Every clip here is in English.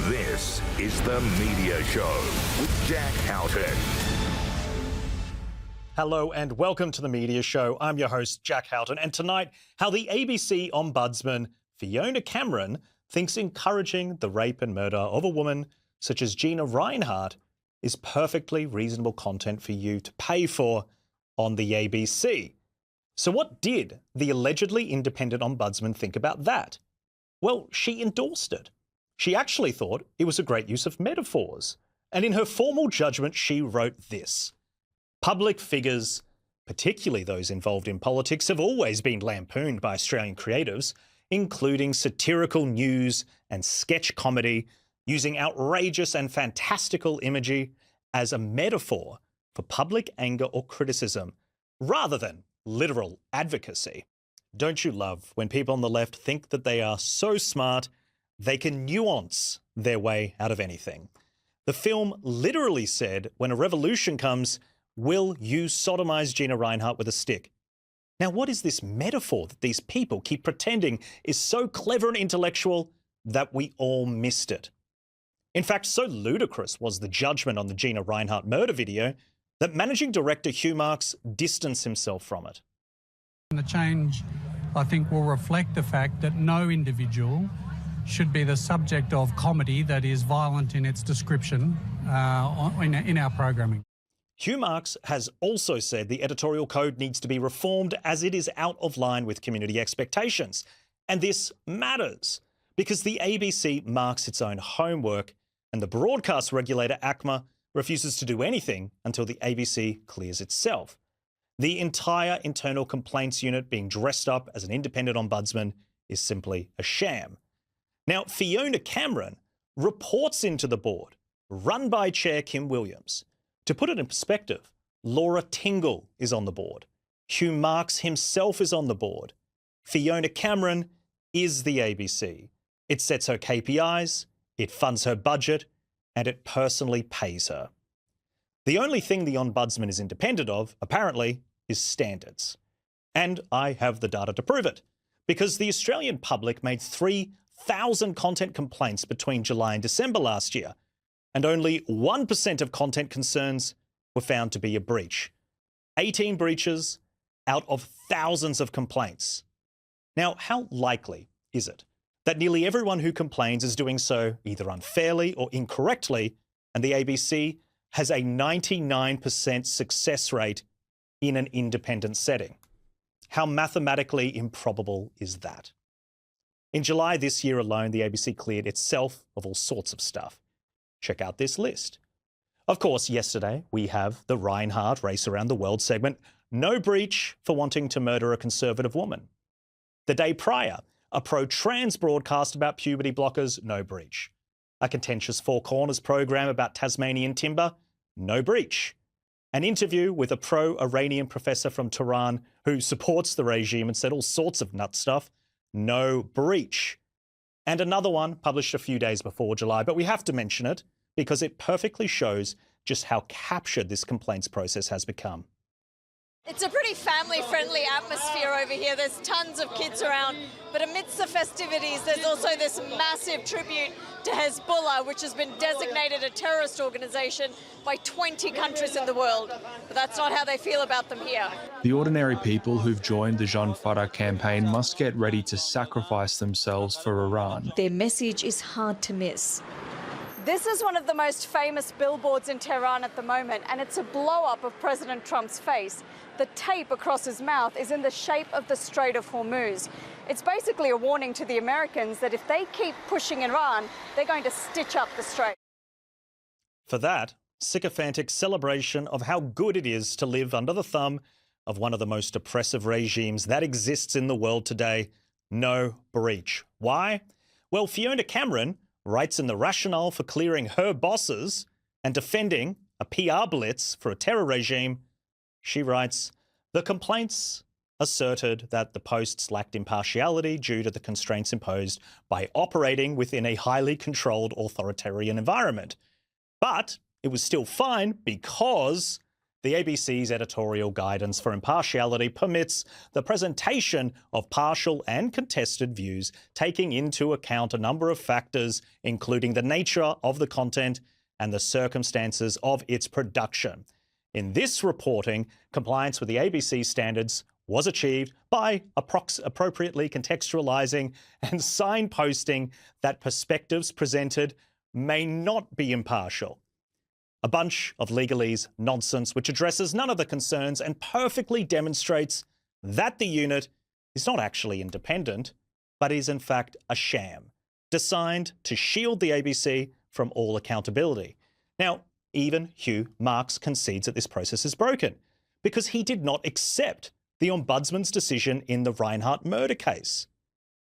This is The Media Show with Jack Houghton. Hello and welcome to The Media Show. I'm your host, Jack Houghton, and tonight, how the ABC Ombudsman Fiona Cameron thinks encouraging the rape and murder of a woman such as Gina Rinehart is perfectly reasonable content for you to pay for on the ABC. So what did the allegedly independent ombudsman think about that? Well, she endorsed it. She actually thought it was a great use of metaphors. And in her formal judgment, she wrote this: public figures, particularly those involved in politics, have always been lampooned by Australian creatives, including satirical news and sketch comedy, using outrageous and fantastical imagery as a metaphor for public anger or criticism, rather than literal advocacy. Don't you love when people on the left think that they are so smart they can nuance their way out of anything? The film literally said, when a revolution comes, will you sodomize Gina Rinehart with a stick? Now, what is this metaphor that these people keep pretending is so clever and intellectual that we all missed it? In fact, so ludicrous was the judgment on the Gina Rinehart murder video that managing director Hugh Marks distanced himself from it. The change, I think, will reflect the fact that no individual should be the subject of comedy that is violent in its description in our programming. Hugh Marks has also said the editorial code needs to be reformed as it is out of line with community expectations. And this matters because the ABC marks its own homework and the broadcast regulator ACMA refuses to do anything until the ABC clears itself. The entire internal complaints unit being dressed up as an independent ombudsman is simply a sham. Now, Fiona Cameron reports into the board, run by Chair Kim Williams. To put it in perspective, Laura Tingle is on the board. Hugh Marks himself is on the board. Fiona Cameron is the ABC. It sets her KPIs, it funds her budget, and it personally pays her. The only thing the Ombudsman is independent of, apparently, is standards. And I have the data to prove it, because the Australian public made 3,000 content complaints between July and December last year, and only 1% of content concerns were found to be a breach. 18 breaches out of thousands of complaints. Now, how likely is it that nearly everyone who complains is doing so either unfairly or incorrectly, and the ABC has a 99% success rate in an independent setting? How mathematically improbable is that? In July this year alone, the ABC cleared itself of all sorts of stuff. Check out this list. Of course, yesterday we have the Rinehart Race Around the World segment, no breach for wanting to murder a conservative woman. The day prior, a pro-trans broadcast about puberty blockers, no breach. A contentious Four Corners program about Tasmanian timber, no breach. An interview with a pro-Iranian professor from Tehran who supports the regime and said all sorts of nut stuff, no breach. And another one published a few days before July, but we have to mention it because it perfectly shows just how captured this complaints process has become. It's a pretty family-friendly atmosphere over here. There's tons of kids around, but amidst the festivities, there's also this massive tribute to Hezbollah, which has been designated a terrorist organization by 20 countries in the world. But that's not how they feel about them here. The ordinary people who've joined the Jean Farah campaign must get ready to sacrifice themselves for Iran. Their message is hard to miss. This is one of the most famous billboards in Tehran at the moment, and it's a blow-up of President Trump's face. The tape across his mouth is in the shape of the Strait of Hormuz. It's basically a warning to the Americans that if they keep pushing Iran, they're going to stitch up the strait. For that, sycophantic celebration of how good it is to live under the thumb of one of the most oppressive regimes that exists in the world today, no breach. Why? Well, Fiona Cameron writes in the rationale for clearing her bosses and defending a PR blitz for a terror regime. She writes, the complaints asserted that the posts lacked impartiality due to the constraints imposed by operating within a highly controlled authoritarian environment. But it was still fine because The ABC's editorial guidance for impartiality permits the presentation of partial and contested views, taking into account a number of factors, including the nature of the content and the circumstances of its production. In this reporting, compliance with the ABC standards was achieved by appropriately contextualising and signposting that perspectives presented may not be impartial. A bunch of legalese nonsense which addresses none of the concerns and perfectly demonstrates that the unit is not actually independent, but is in fact a sham, designed to shield the ABC from all accountability. Now, even Hugh Marks concedes that this process is broken because he did not accept the Ombudsman's decision in the Reinhardt murder case.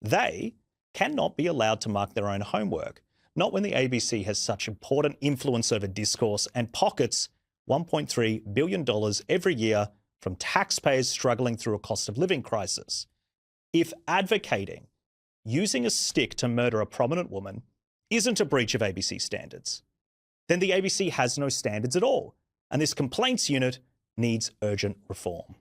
They cannot be allowed to mark their own homework, not when the ABC has such important influence over discourse and pockets $1.3 billion every year from taxpayers struggling through a cost of living crisis. If advocating using a stick to murder a prominent woman isn't a breach of ABC standards, then the ABC has no standards at all, and this complaints unit needs urgent reform.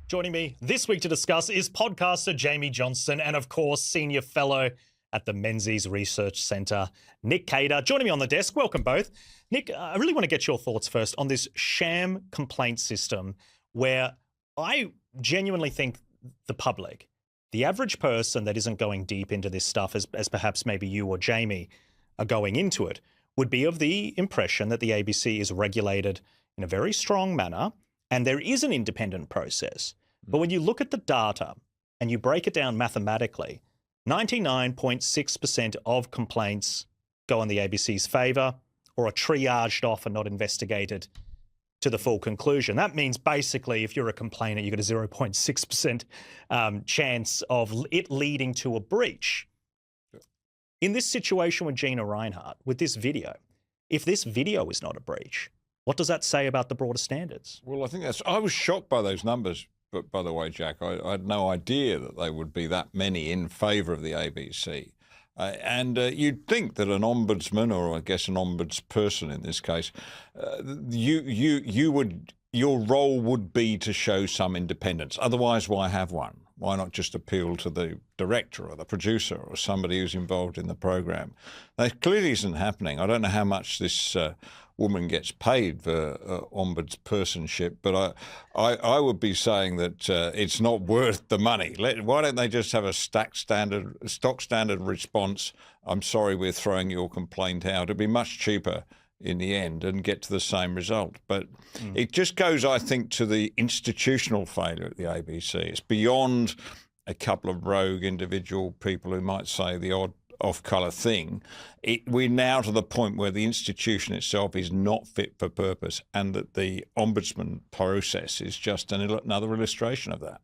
Joining me this week to discuss is podcaster Jamie Johnston and, of course, Senior Fellow at the Menzies Research Centre, Nick Cater. Joining me on the desk, welcome both. Nick, I really want to get your thoughts first on this sham complaint system where I genuinely think the public, the average person that isn't going deep into this stuff as perhaps maybe you or Jamie are going into it, would be of the impression that the ABC is regulated in a very strong manner and there is an independent process. But when you look at the data and you break it down mathematically, 99.6% of complaints go in the ABC's favour or are triaged off and not investigated to the full conclusion. That means basically if you're a complainant, you've got a 0.6% chance of it leading to a breach. In this situation with Gina Reinhardt, with this video, if this video is not a breach, what does that say about the broader standards? Well, I think I was shocked by those numbers, but by the way, Jack, I had no idea that they would be that many in favour of the ABC. And you'd think that an ombudsman, or I guess an ombudsperson in this case, your role would be to show some independence. Otherwise, why have one? Why not just appeal to the director or the producer or somebody who's involved in the program? That clearly isn't happening. I don't know how much this woman gets paid for ombudspersonship, but I would be saying that it's not worth the money. Why don't they just have a stock standard response? I'm sorry, we're throwing your complaint out. It'd be much cheaper in the end and get to the same result. But it just goes, I think, to the institutional failure at the ABC. It's beyond a couple of rogue individual people who might say the odd off-colour thing. We're now to the point where the institution itself is not fit for purpose, and that the ombudsman process is just another illustration of that.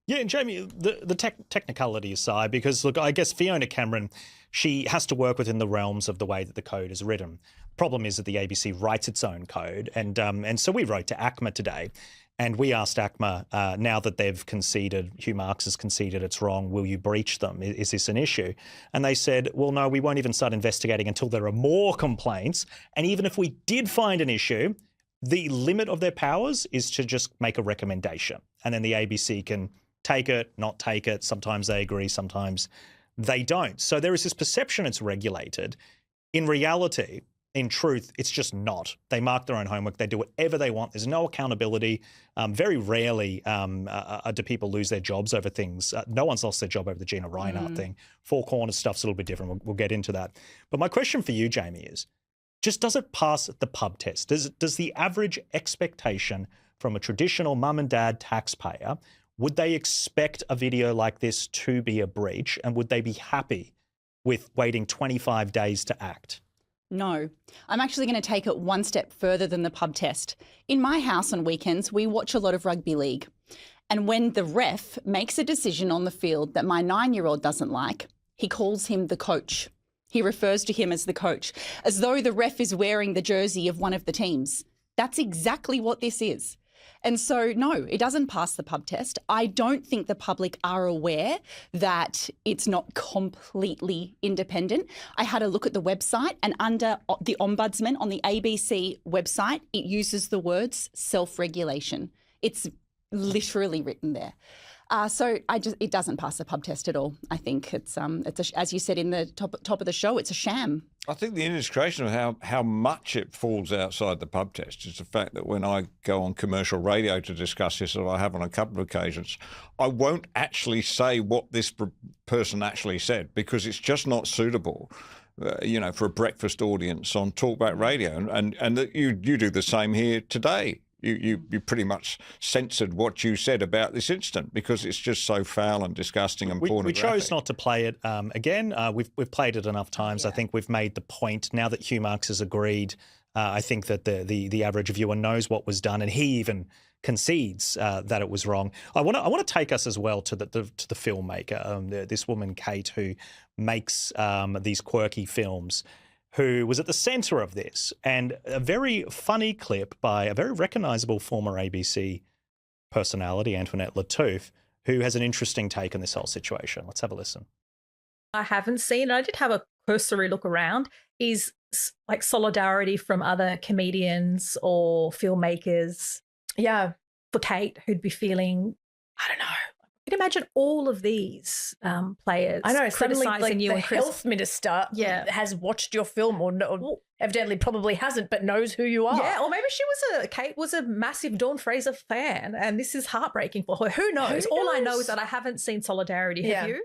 Yeah, and Jamie, the technicality aside, because look, I guess Fiona Cameron, she has to work within the realms of the way that the code is written. Problem is that the ABC writes its own code, and so we wrote to ACMA today, and we asked ACMA, now that they've conceded, Hugh Marks has conceded it's wrong, will you breach them? Is this an issue? And they said, well, no, we won't even start investigating until there are more complaints. And even if we did find an issue, the limit of their powers is to just make a recommendation. And then the ABC can take it, not take it. Sometimes they agree, sometimes they don't. So there is this perception it's regulated. In reality, in truth, it's just not. They mark their own homework. They do whatever they want. There's no accountability. Very rarely do people lose their jobs over things. No one's lost their job over the Gina Reinhardt thing. Four Corners stuff's a little bit different. We'll get into that. But my question for you, Jamie, is just does it pass the pub test? Does the average expectation from a traditional mum and dad taxpayer, would they expect a video like this to be a breach, and would they be happy with waiting 25 days to act? No. I'm actually going to take it one step further than the pub test. In my house on weekends, we watch a lot of rugby league. And when the ref makes a decision on the field that my 9-year-old doesn't like, he calls him the coach. He refers to him as the coach, as though the ref is wearing the jersey of one of the teams. That's exactly what this is. And so, no, it doesn't pass the pub test. I don't think the public are aware that it's not completely independent. I had a look at the website, and under the Ombudsman on the ABC website, it uses the words self-regulation. It's literally written there. So it doesn't pass the pub test at all. I think it's as you said in the top of the show, it's a sham. I think the illustration of how much it falls outside the pub test is the fact that when I go on commercial radio to discuss this, as I have on a couple of occasions, I won't actually say what this person actually said because it's just not suitable. For a breakfast audience on talkback radio, and that you do the same here today. You pretty much censored what you said about this incident because it's just so foul and disgusting and pornographic. We chose not to play it again. We've played it enough times. I think we've made the point. Now that Hugh Marks has agreed, I think that the average viewer knows what was done, and he even concedes that it was wrong. I want to take us as well to the filmmaker, this woman Kate, who makes these quirky films, who was at the centre of this, and a very funny clip by a very recognisable former ABC personality, Antoinette Lattouf, who has an interesting take on this whole situation. Let's have a listen. I haven't seen, I did have a cursory look around, is like solidarity from other comedians or filmmakers. Yeah, for Kate, who'd be feeling, I don't know, I can imagine all of these players. I know, suddenly criticising you the and health minister has watched your film or evidently probably hasn't, but knows who you are. Yeah, or maybe Kate was a massive Dawn Fraser fan and this is heartbreaking for her. Who knows? All I know is that I haven't seen solidarity. Have you?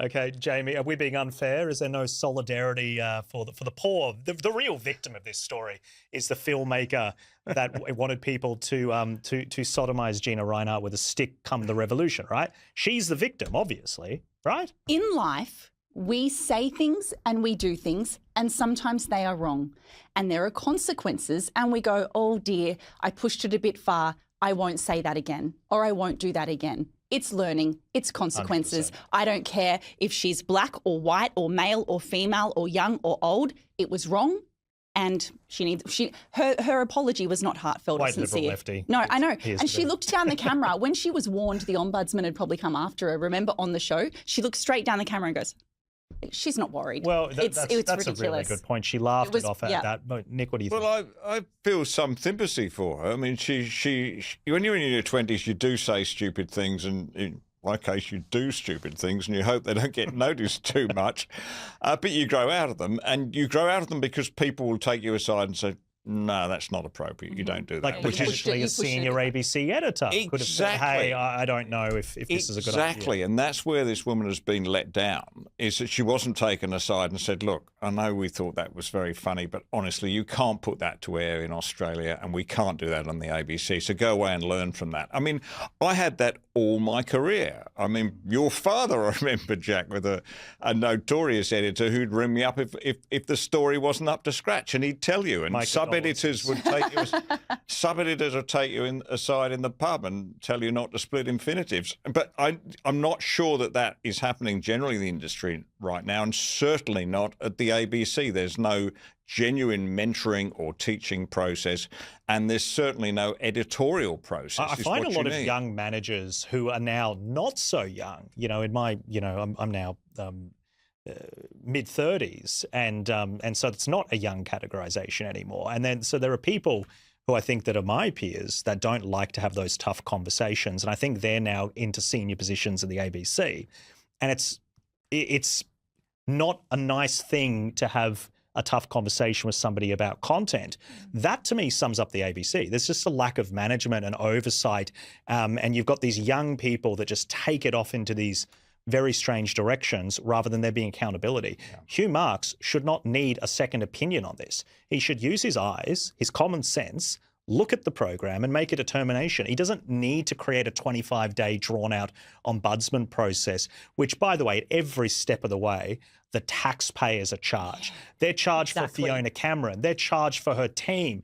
Okay, Jamie, are we being unfair? Is there no solidarity for the poor? The real victim of this story is the filmmaker that wanted people to sodomise Gina Reinhardt with a stick come the revolution, right? She's the victim, obviously, right? In life, we say things and we do things, and sometimes they are wrong. And there are consequences, and we go, oh dear, I pushed it a bit far. I won't say that again, or I won't do that again. It's learning, it's consequences. 100%. I don't care if she's black or white or male or female or young or old. It was wrong, and her apology was not heartfelt or sincere. Liberal lefty. No, I know. And she looked down the camera when she was warned the Ombudsman had probably come after her. Remember on the show, she looked straight down the camera and goes, she's not worried. Well, that's ridiculous. A really good point. She laughed it off at that. But Nick, what do you think? Well, I feel some sympathy for her. I mean, she when you're in your 20s, you do say stupid things, and in my case, you do stupid things, and you hope they don't get noticed too much. But you grow out of them, and you grow out of them because people will take you aside and say, no, that's not appropriate. You don't do that. Like potentially a senior ABC editor could have said, hey, I don't know if this is a good idea. Exactly, and that's where this woman has been let down, is that she wasn't taken aside and said, look, I know we thought that was very funny, but honestly, you can't put that to air in Australia, and we can't do that on the ABC, so go away and learn from that. I mean, I had that all my career. I mean, your father, I remember, Jack, with a notorious editor who'd ring me up if the story wasn't up to scratch, and he'd tell you, and sub-editors would take you, sub-editors would take you aside in the pub and tell you not to split infinitives. But I'm not sure that is happening generally in the industry right now, and certainly not at the ABC. There's no genuine mentoring or teaching process, and there's certainly no editorial process. I find a lot of young managers who are now not so young. I'm now mid-30s, and so it's not a young categorization anymore. And then so there are people who I think that are my peers that don't like to have those tough conversations, and I think they're now into senior positions in the ABC, and it's not a nice thing to have a tough conversation with somebody about content. That to me sums up the ABC. There's just a lack of management and oversight, and you've got these young people that just take it off into these very strange directions rather than there being accountability. Yeah. Hugh Marks should not need a second opinion on this. He should use his eyes, his common sense, look at the program and make a determination. He doesn't need to create a 25-day drawn-out ombudsman process, which, by the way, at every step of the way, the taxpayers are charged. They're charged for Fiona Cameron. They're charged for her team.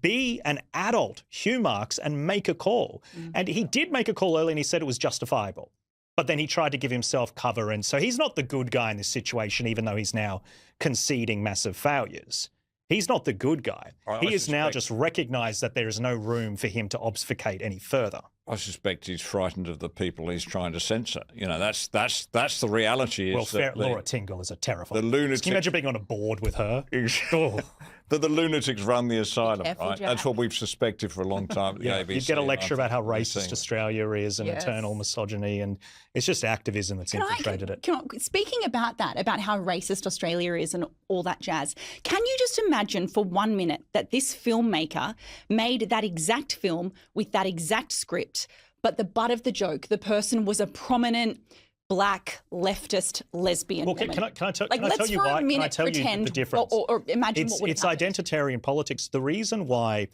Be an adult, Hugh Marks, and make a call. And he did make a call early and he said it was justifiable. But then he tried to give himself cover, and so he's not the good guy in this situation, even though he's now conceding massive failures. He's not the good guy. I He is now suspect- just recognised that there is no room for him to obfuscate any further. I suspect he's frightened of the people he's trying to censor. You know, that's the reality. Well, Is that Laura Tingle is a terrifying. the lunatic. Can you imagine being on a board with her? Oh. that the lunatics run the asylum, careful, right? Jack. That's what we've suspected for a long time at the ABC. You'd get a lecture about how We're racist seeing- Australia is and Yes. eternal misogyny, and it's just activism that's infiltrated it. Speaking about that, about how racist Australia is and all that jazz, can you just imagine for 1 minute that this filmmaker made that exact film with that exact script, but the butt of the joke, the person was a prominent black leftist lesbian Well, woman? can I tell let's you for why? a minute Can I tell pretend, you the difference? or imagine what would have It's happened. identitarian politics. The reason why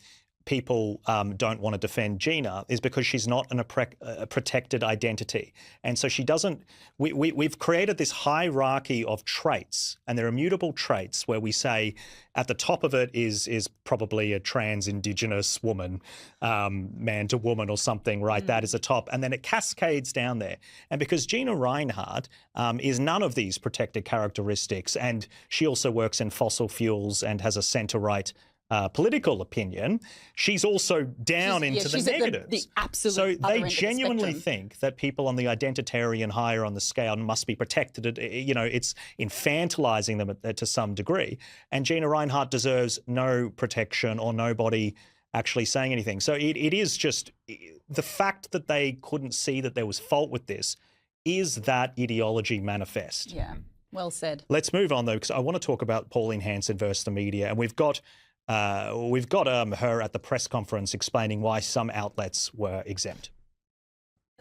people don't want to defend Gina is because she's not a protected identity. And so she doesn't, we've created this hierarchy of traits, and they're immutable traits where we say at the top of it is probably a trans Indigenous woman, man to woman or something, right? That is the top. And then it cascades down there. And because Gina Reinhardt is none of these protected characteristics, and she also works in fossil fuels and has a centre-right political opinion, she's also down into the she's at negatives. the absolute so other they end of the genuinely spectrum. think that people on the identitarian higher on the scale must be protected. You know, it's infantilizing them to some degree. And Gina Reinhardt deserves no protection or nobody actually saying anything. So it is just the fact that they couldn't see that there was fault with this is that ideology manifest. Yeah, well said. Let's move on, though, because I want to talk about Pauline Hanson versus the media. And we've got her at the press conference explaining why some outlets were exempt.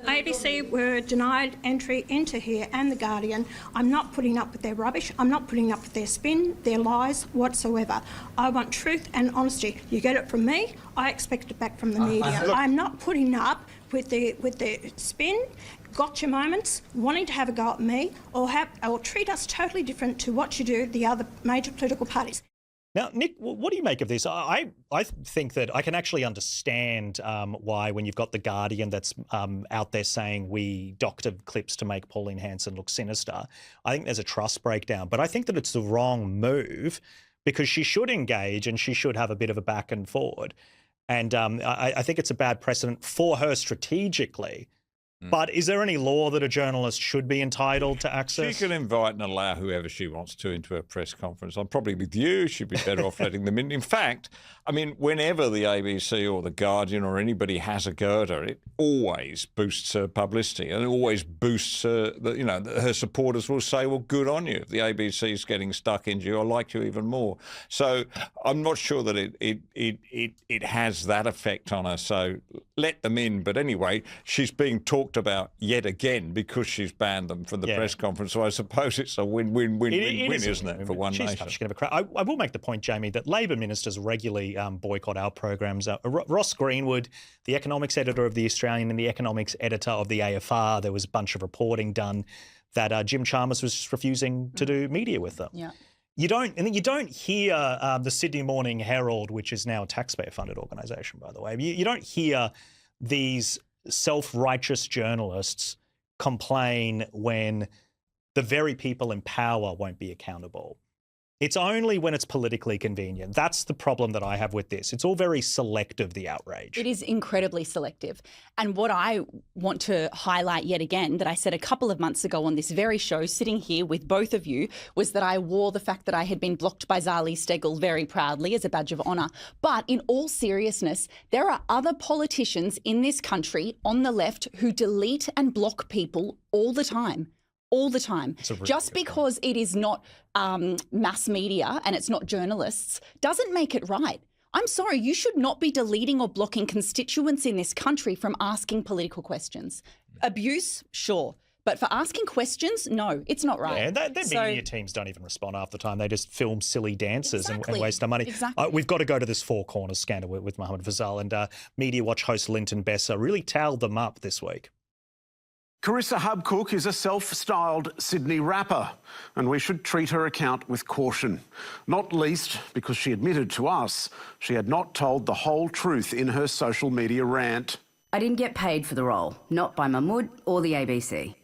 ABC were denied entry into here and The Guardian. I'm not putting up with their rubbish. I'm not putting up with their spin, their lies whatsoever. I want truth and honesty. You get it from me, I expect it back from the media. I'm not putting up with the spin, gotcha moments, wanting to have a go at me or treat us totally different to what you do the other major political parties. Now, Nick, what do you make of this? I think that I can actually understand why, when you've got The Guardian that's out there saying we doctored clips to make Pauline Hanson look sinister, I think there's a trust breakdown. But I think that it's the wrong move because she should engage and she should have a bit of a back and forward. And I think it's a bad precedent for her strategically. But is there any law that a journalist should be entitled to access? She can invite and allow whoever she wants to into a press conference. I'm probably with you. She'd be better off letting them in. In fact, I mean, whenever the ABC or the Guardian or anybody has a go at her, it always boosts her publicity and it always boosts her. Her supporters will say, "Well, good on you. If the ABC is getting stuck into you, I like you even more." So I'm not sure that it has that effect on her. So let them in. But anyway, she's being talked about yet again because she's banned them from the press conference. So I suppose it's a win-win-win-win, isn't it, for one nation? She can have a crack. I will make the point, Jamie, that Labor ministers regularly boycott our programs. Ross Greenwood, the economics editor of The Australian and the economics editor of the AFR, there was a bunch of reporting done that Jim Chalmers was just refusing to do media with them. Yeah. You don't hear the Sydney Morning Herald, which is now a taxpayer-funded organisation, by the way. You don't hear these self-righteous journalists complain when the very people in power won't be accountable. It's only when it's politically convenient. That's the problem that I have with this. It's all very selective, the outrage. It is incredibly selective. And what I want to highlight yet again that I said a couple of months ago on this very show, sitting here with both of you, was that I wore the fact that I had been blocked by Zali Steggall very proudly as a badge of honour. But in all seriousness, there are other politicians in this country on the left who delete and block people all the time. All the time. Really just because it is not mass media and it's not journalists doesn't make it right. I'm sorry, you should not be deleting or blocking constituents in this country from asking political questions. Abuse, sure. But for asking questions, no, it's not right. Yeah, their media teams don't even respond half the time. They just film silly dances and waste our money. Exactly. We've got to go to this Four Corners scandal with Mohammed Fazal, and Media Watch host Linton Besser really towed them up this week. Carissa Hubcook is a self-styled Sydney rapper, and we should treat her account with caution, not least because she admitted to us she had not told the whole truth in her social media rant. I didn't get paid for the role, not by Mahmood or the ABC.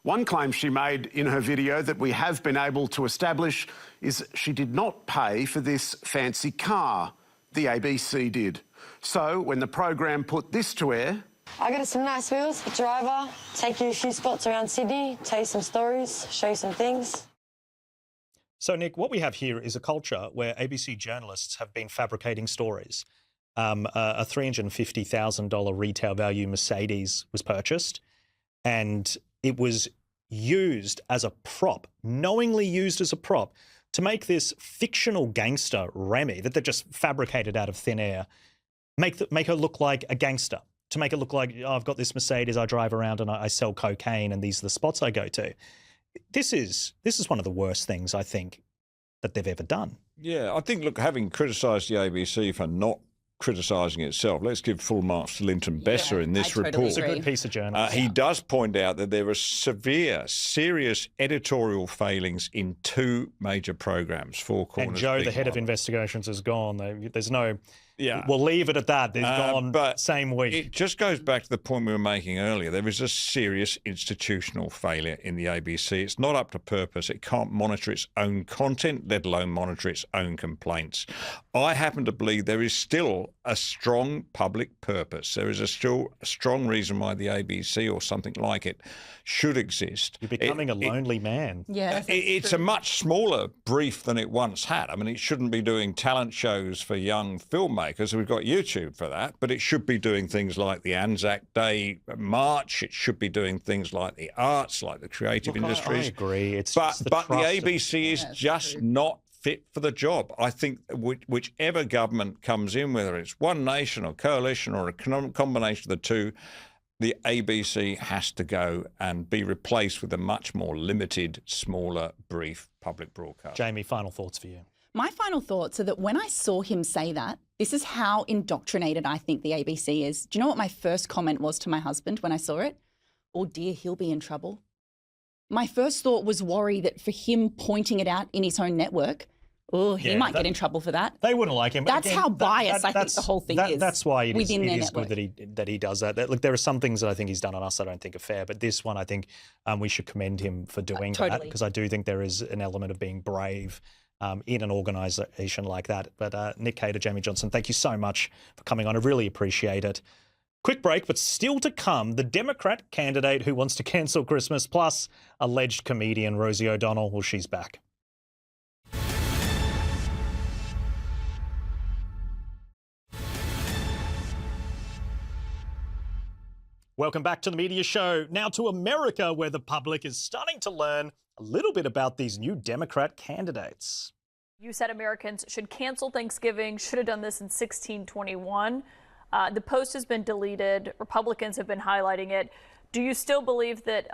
One claim she made in her video that we have been able to establish is she did not pay for this fancy car. The ABC did. So when the program put this to air... I got some nice wheels, driver, take you a few spots around Sydney, tell you some stories, show you some things. So, Nick, what we have here is a culture where ABC journalists have been fabricating stories. A $350,000 retail value Mercedes was purchased, and it was used as a prop, knowingly used as a prop, to make this fictional gangster, Remy, that they just fabricated out of thin air, make her look like a gangster, to make it look like, oh, I've got this Mercedes, I drive around and I sell cocaine and these are the spots I go to. This is one of the worst things, I think, that they've ever done. Yeah, I think, look, having criticised the ABC for not criticising itself, let's give full marks to Linton Besser in this report. It's a good piece of journalism. He does point out that there are serious editorial failings in two major programs, Four Corners. And Joe, Big the head of One. investigations, is gone. There's no... Yeah. We'll leave it at that. They're gone but same week. It just goes back to the point we were making earlier. There is a serious institutional failure in the ABC. It's not up to purpose. It can't monitor its own content, let alone monitor its own complaints. I happen to believe there is still a strong public purpose. There is still a strong reason why the ABC or something like it should exist. You're becoming a lonely man. Yeah, it's a much smaller brief than it once had. I mean, it shouldn't be doing talent shows for young filmmakers. We've got YouTube for that, but it should be doing things like the Anzac Day March. It should be doing things like the arts, like the creative industries. I agree. But the ABC is just not fit for the job. I think whichever government comes in, whether it's One Nation or coalition or a combination of the two, the ABC has to go and be replaced with a much more limited, smaller, brief public broadcast. Jamie, final thoughts for you. My final thoughts are that when I saw him say that, this is how indoctrinated I think the ABC is. Do you know what my first comment was to my husband when I saw it? Oh dear, he'll be in trouble. My first thought was worry that for him pointing it out in his own network, he might get in trouble for that. They wouldn't like him. That's how biased I think the whole thing is. That's why it is network. good that he does that. Look, there are some things that I think he's done on us I don't think are fair, but this one I think we should commend him for doing that, because I do think there is an element of being brave in an organisation like that. But Nick Cater, Jamie Johnson, thank you so much for coming on. I really appreciate it. Quick break, but still to come, the Democrat candidate who wants to cancel Christmas, plus alleged comedian Rosie O'Donnell. Well, she's back. Welcome back to the Media Show. Now to America, where the public is starting to learn a little bit about these new Democrat candidates. You said Americans should cancel Thanksgiving, should have done this in 1621. The post has been deleted. Republicans have been highlighting it. Do you still believe that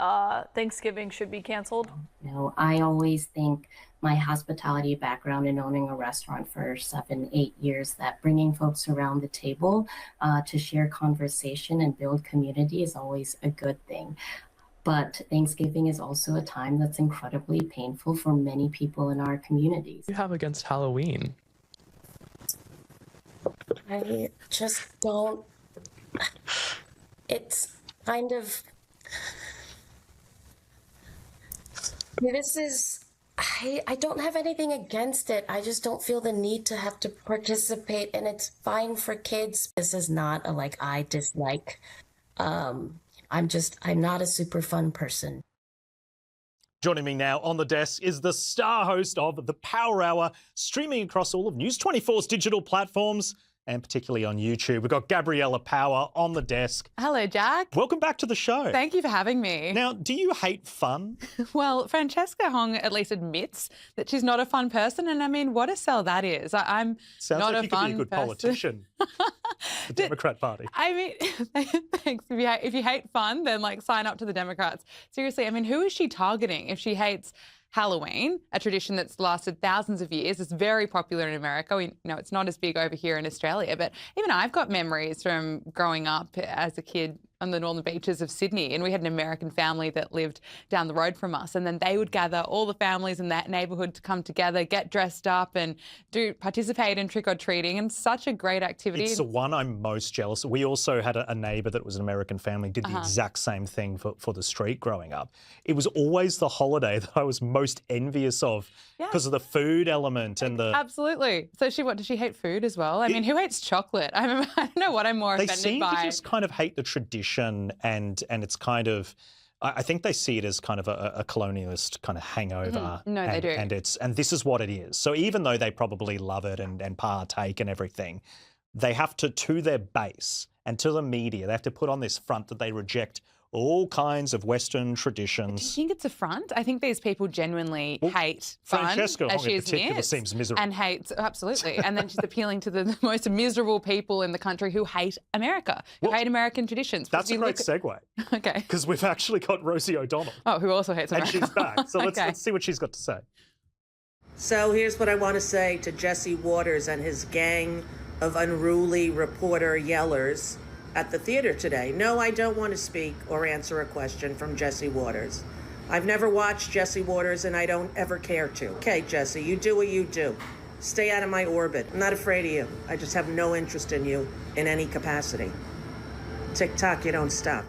Thanksgiving should be canceled? No, I always think my hospitality background in owning a restaurant for 7-8 years, that bringing folks around the table to share conversation and build community is always a good thing. But Thanksgiving is also a time that's incredibly painful for many people in our communities. What do you have against Halloween? I just don't. It's kind of. This is. I don't have anything against it. I just don't feel the need to have to participate, and it's fine for kids. This is not a I dislike. I'm not a super fun person. Joining me now on the desk is the star host of The Power Hour, streaming across all of News24's digital platforms and particularly on YouTube. We've got Gabriella Power on the desk. Hello, Jack. Welcome back to the show. Thank you for having me. Now, do you hate fun? Well, Francesca Hong at least admits that she's not a fun person, and I mean, what a sell that is. I'm Sounds not like a fun you could be a good person. politician. The Democrat Party. I mean, thanks. If you hate fun, then sign up to the Democrats. Seriously, I mean, who is she targeting if she hates Halloween, a tradition that's lasted thousands of years? It's very popular in America. We know it's not as big over here in Australia, but even I've got memories from growing up as a kid on the northern beaches of Sydney, and we had an American family that lived down the road from us, and then they would gather all the families in that neighbourhood to come together, get dressed up and participate in trick-or-treating, and such a great activity. It's the one I'm most jealous of. We also had a neighbour that was an American family, did the exact same thing for the street growing up. It was always the holiday that I was most envious of because of the food element and the... Absolutely. So does she hate food as well? I mean, who hates chocolate? I don't know what I'm more offended by. They seem to just kind of hate the tradition and it's kind of... I think they see it as kind of a colonialist kind of hangover. No, they do. And this is what it is. So even though they probably love it and partake and everything, they have to their base and to the media, they have to put on this front that they reject all kinds of Western traditions. Do you think it's a front? I think these people genuinely hate fun, Francesca as in she's particular seems miserable. and hates, absolutely. And then she's appealing to the most miserable people in the country who hate America, who hate American traditions. That's a great segue. Okay. Because we've actually got Rosie O'Donnell. Oh, who also hates America. And she's back. So let's see what she's got to say. So here's what I want to say to Jesse Waters and his gang of unruly reporter yellers at the theater today. No, I don't want to speak or answer a question from Jesse Waters. I've never watched Jesse Waters and I don't ever care to. Okay, Jesse, you do what you do. Stay out of my orbit. I'm not afraid of you. I just have no interest in you in any capacity. Tick-tock, you don't stop.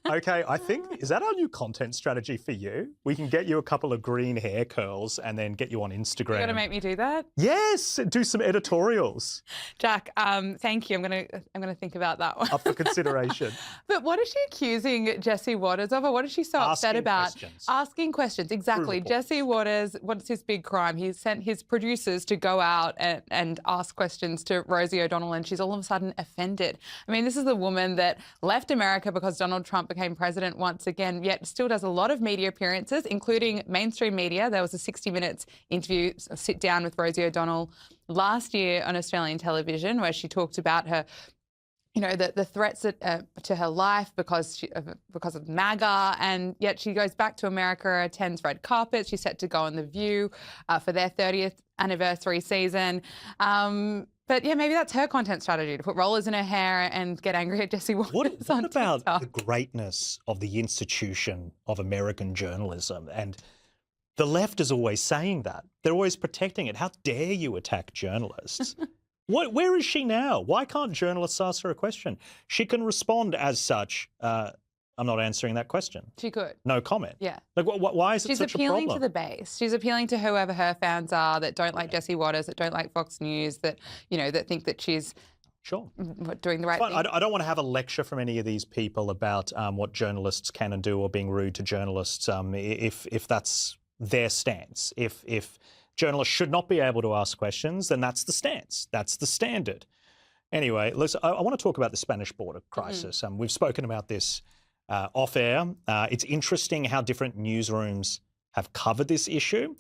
Okay, I think, is that our new content strategy for you? We can get you a couple of green hair curls and then get you on Instagram. You're going to make me do that? Yes, do some editorials. Jack, thank you. I'm gonna think about that one. Up for consideration. But what is she accusing Jesse Waters of? Or what is she so upset about? Questions. Asking questions, exactly. Jesse Waters, what's his big crime? He sent his producers to go out and ask questions to Rosie O'Donnell, and she's all of a sudden offended. I mean, this is the woman that left America because Donald Trump became president once again, yet still does a lot of media appearances, including mainstream media. There was a 60 Minutes interview, a sit down with Rosie O'Donnell last year on Australian television where she talked about her, the threats to her life because of MAGA, and yet she goes back to America, attends red carpets. She's set to go on The View for their 30th anniversary season. But yeah, maybe that's her content strategy, to put rollers in her hair and get angry at Jesse Waters. What about the greatness of the institution of American journalism? And the left is always saying that. They're always protecting it. How dare you attack journalists? Where is she now? Why can't journalists ask her a question? She can respond as such. I'm not answering that question. She could. No comment. Yeah. Like, why is it such a problem? She's appealing to the base. She's appealing to whoever her fans are that don't like Jesse Waters, that don't like Fox News, that, that think that she's doing the right thing. I don't want to have a lecture from any of these people about what journalists can and do or being rude to journalists if that's their stance. If journalists should not be able to ask questions, then that's the stance. That's the standard. Anyway, listen, I want to talk about the Spanish border crisis. We've spoken about this off air. It's interesting how different newsrooms have covered this issue,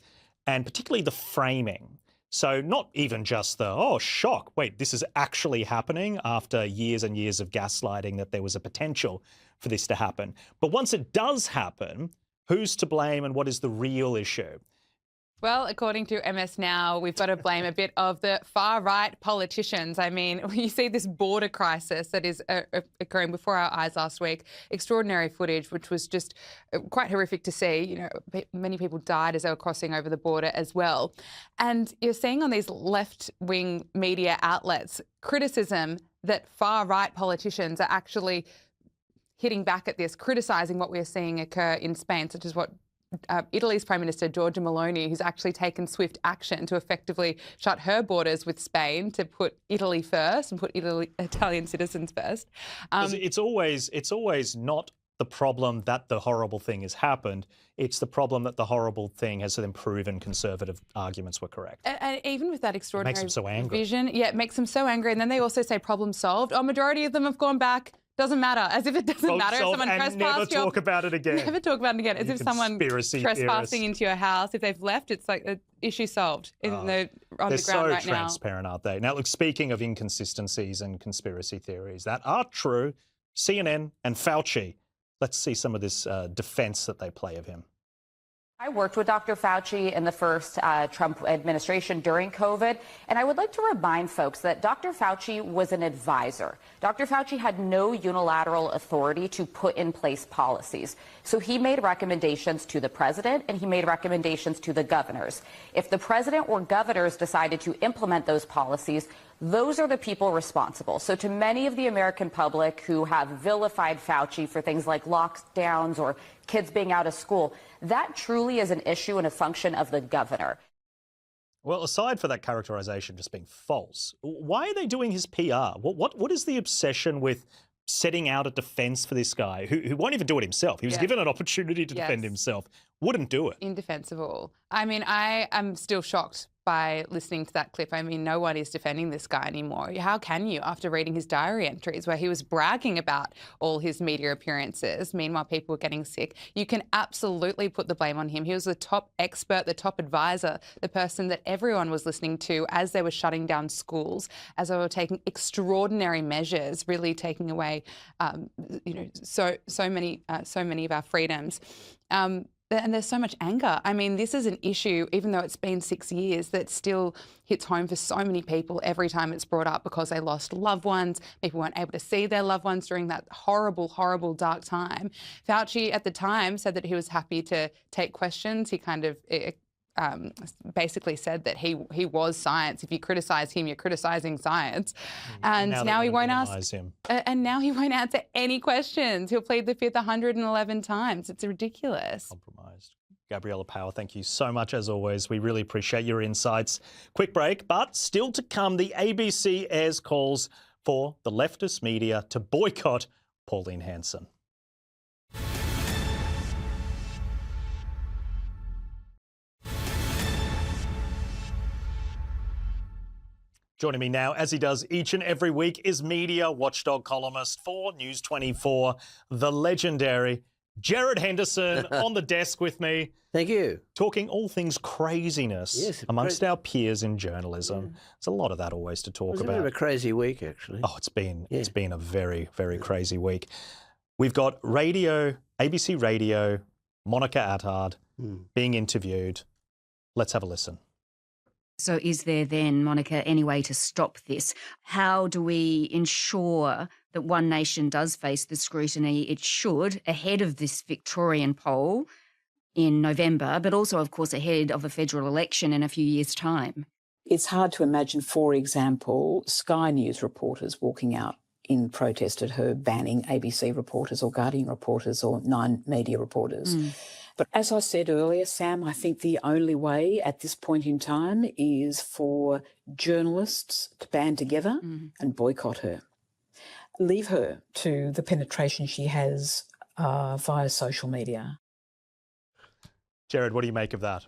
and particularly the framing. So not even just the, oh, shock, wait, this is actually happening after years and years of gaslighting that there was a potential for this to happen. But once it does happen, who's to blame and what is the real issue? Well, according to MS Now, we've got to blame a bit of the far-right politicians. I mean, you see this border crisis that is occurring before our eyes last week. Extraordinary footage, which was just quite horrific to see. Many people died as they were crossing over the border as well. And you're seeing on these left-wing media outlets criticism that far-right politicians are actually hitting back at this, criticising what we're seeing occur in Spain, such as what Italy's Prime Minister, Giorgia Meloni, who's actually taken swift action to effectively shut her borders with Spain, to put Italy first and put Italian citizens first. It's always not the problem that the horrible thing has happened. It's the problem that the horrible thing has then proven conservative arguments were correct. And even with that extraordinary Makes them so angry. vision, it makes them so angry. And then they also say problem solved. A majority of them have gone back. Doesn't matter, as if it doesn't matter if someone trespassed. Never talk about it again. Never talk about it again. As if someone trespassing into your house, if they've left, it's like an issue solved. They're on the ground right now. They're so transparent, aren't they? Now, look, speaking of inconsistencies and conspiracy theories that are true, CNN and Fauci, let's see some of this defense that they play of him. I worked with Dr. Fauci in the first Trump administration during COVID, and I would like to remind folks that Dr. Fauci was an advisor. Dr. Fauci had no unilateral authority to put in place policies. So he made recommendations to the president and he made recommendations to the governors. If the president or governors decided to implement those policies, those are the people responsible. So to many of the American public who have vilified Fauci for things like lockdowns or kids being out of school, that truly is an issue and a function of the governor. Well, aside for that characterization just being false, why are they doing his PR? What is the obsession with setting out a defence for this guy who won't even do it himself? He was given an opportunity to defend himself, wouldn't do it. Indefensible. I mean, I am still shocked by listening to that clip. I mean, no one is defending this guy anymore. How can you, after reading his diary entries where he was bragging about all his media appearances, meanwhile people were getting sick? You can absolutely put the blame on him. He was the top expert, the top advisor, the person that everyone was listening to as they were shutting down schools, as they were taking extraordinary measures, really taking away, so many of our freedoms. And there's so much anger. I mean, this is an issue, even though it's been 6 years, that still hits home for so many people every time it's brought up because they lost loved ones. People weren't able to see their loved ones during that horrible, horrible, dark time. Fauci at the time said that he was happy to take questions. He kind of basically said that he was science. If you criticise him, you're criticising science. And now he won't and now he won't answer any questions. He'll plead the fifth 111 times. It's ridiculous. Compromised. Gabriella Power, thank you so much as always. We really appreciate your insights. Quick break, but still to come, the ABC airs calls for the leftist media to boycott Pauline Hanson. Joining me now, as he does each and every week, is media watchdog columnist for News24, the legendary Jared Henderson on the desk with me. Thank you. Talking all things craziness amongst our peers in journalism. Yeah. There's a lot of that always to talk about. It's a bit of a crazy week, actually. Oh, it's been a very, very crazy week. We've got ABC Radio, Monica Attard being interviewed. Let's have a listen. So is there then, Monica, any way to stop this? How do we ensure that One Nation does face the scrutiny it should ahead of this Victorian poll in November, but also, of course, ahead of a federal election in a few years' time? It's hard to imagine, for example, Sky News reporters walking out in protest at her banning ABC reporters or Guardian reporters or Nine Media reporters. But as I said earlier, Sam, I think the only way at this point in time is for journalists to band together and boycott her. Leave her to the penetration she has via social media. Jared, what do you make of that?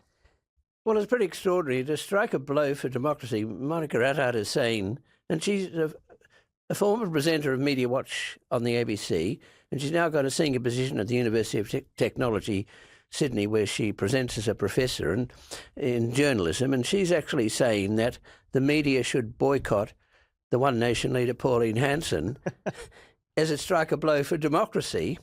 Well, it's pretty extraordinary. To strike a blow for democracy, Monica Attard is saying, and she's a former presenter of Media Watch on the ABC, and she's now got a senior position at the University of Technology, Sydney, where she presents as a professor in journalism, and she's actually saying that the media should boycott the One Nation leader, Pauline Hanson, as it strike a blow for democracy.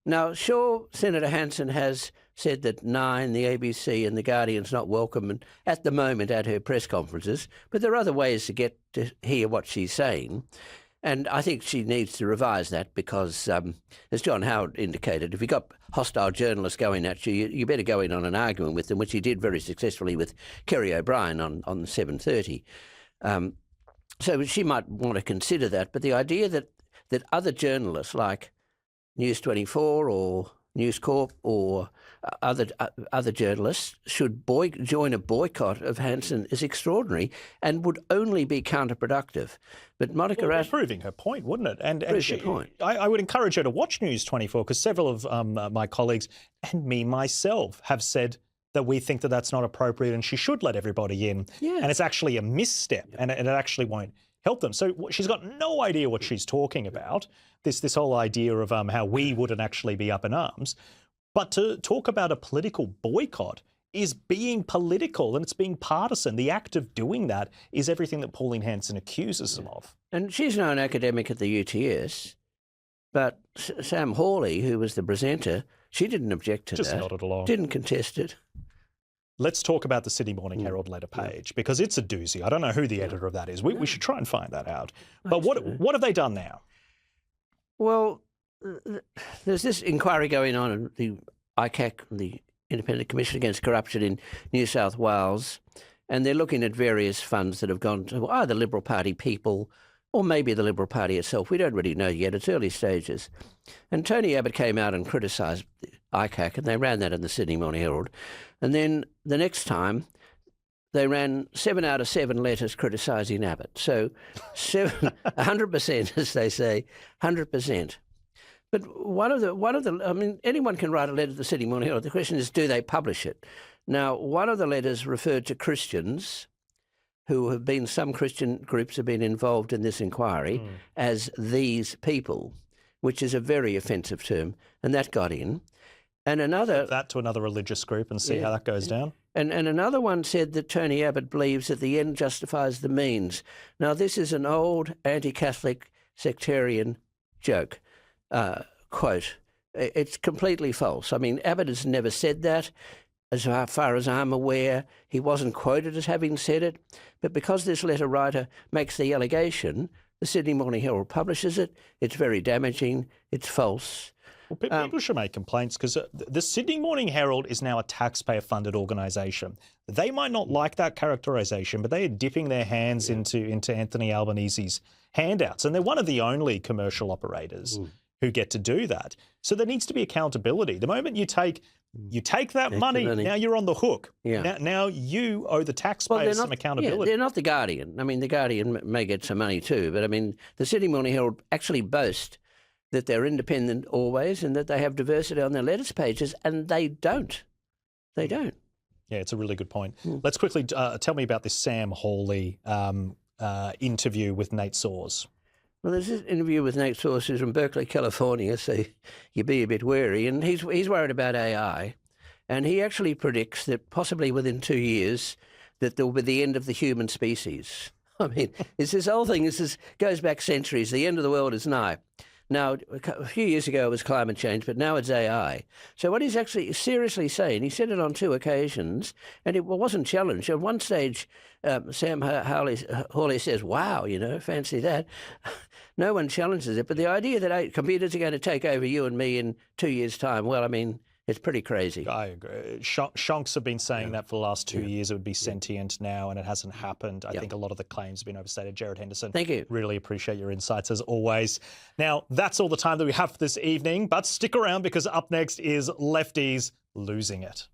Now, sure, Senator Hanson has said that Nine, the ABC and the Guardian's not welcome and at the moment at her press conferences, but there are other ways to get to hear what she's saying. And I think she needs to revise that because, as John Howard indicated, if you've got hostile journalists going at you, you better go in on an argument with them, which he did very successfully with Kerry O'Brien on 7:30. So she might want to consider that. But the idea that other journalists like News24 or News Corp or other journalists should join a boycott of Hanson is extraordinary and would only be counterproductive. But Monica Attard... proving her point, wouldn't it? And proves her point. I would encourage her to watch News24 because several of my colleagues and me myself have said that we think that that's not appropriate and she should let everybody in. Yeah. And it's actually a misstep and it actually won't help them. So she's got no idea what she's talking about, this whole idea of how we wouldn't actually be up in arms. But to talk about a political boycott is being political and it's being partisan. The act of doing that is everything that Pauline Hanson accuses them of. And she's now an academic at the UTS, but Sam Hawley, who was the presenter, She didn't object to Just that. nodded along. Didn't contest it. Let's talk about the Sydney Morning Herald letter page, because it's a doozy. I don't know who the editor of that is. We should try and find that out. But what have they done now? Well, there's this inquiry going on in the ICAC, the Independent Commission Against Corruption in New South Wales, and they're looking at various funds that have gone to either Liberal Party people or maybe the Liberal Party itself. We don't really know yet. It's early stages. And Tony Abbott came out and criticised ICAC, and they ran that in the Sydney Morning Herald. And then the next time, they ran 7 out of 7 letters criticising Abbott. So 100%, as they say, 100%. But one of the, I mean, anyone can write a letter to the Sydney Morning Herald. The question is, do they publish it? Now, one of the letters referred to Christians who have been, some Christian groups have been involved in this inquiry as these people, which is a very offensive term, and that got in. And another... Put that to another religious group and see how that goes down. And another one said that Tony Abbott believes that the end justifies the means. Now, this is an old anti-Catholic sectarian joke, quote. It's completely false. I mean, Abbott has never said that. As far as I'm aware, he wasn't quoted as having said it. But because this letter writer makes the allegation, the Sydney Morning Herald publishes it. It's very damaging. It's false. Well, people should make complaints, because the Sydney Morning Herald is now a taxpayer-funded organisation. They might not like that characterisation, but they are dipping their hands into Anthony Albanese's handouts, and they're one of the only commercial operators who get to do that. So there needs to be accountability. The moment you take that money, now you're on the hook. Now you owe the taxpayers some accountability. They're not the Guardian. I mean, the Guardian may get some money too, but I mean, the Sydney Morning Herald actually boast that they're independent always and that they have diversity on their letters pages, and they don't. They don't. Yeah, it's a really good point. Let's quickly tell me about this Sam Hawley interview with Nate Soares. Well, there's this interview with Nate Soares, who's from Berkeley, California, so you be a bit wary. And he's worried about AI, and he actually predicts that possibly within 2 years that there will be the end of the human species. I mean, it's this whole thing. Goes back centuries. The end of the world is nigh. Now, a few years ago it was climate change, but now it's AI. So what he's actually seriously saying, he said it on 2 occasions, and it wasn't challenged. At one stage, Sam Hawley says, wow, fancy that. No one challenges it. But the idea that computers are going to take over you and me in 2 years' time, well, I mean, it's pretty crazy. I agree. Shonks have been saying that for the last 2 years. It would be sentient now, and it hasn't happened. I think a lot of the claims have been overstated. Jared Henderson, thank you. Really appreciate your insights as always. Now, that's all the time that we have for this evening, but stick around, because up next is Lefties Losing It.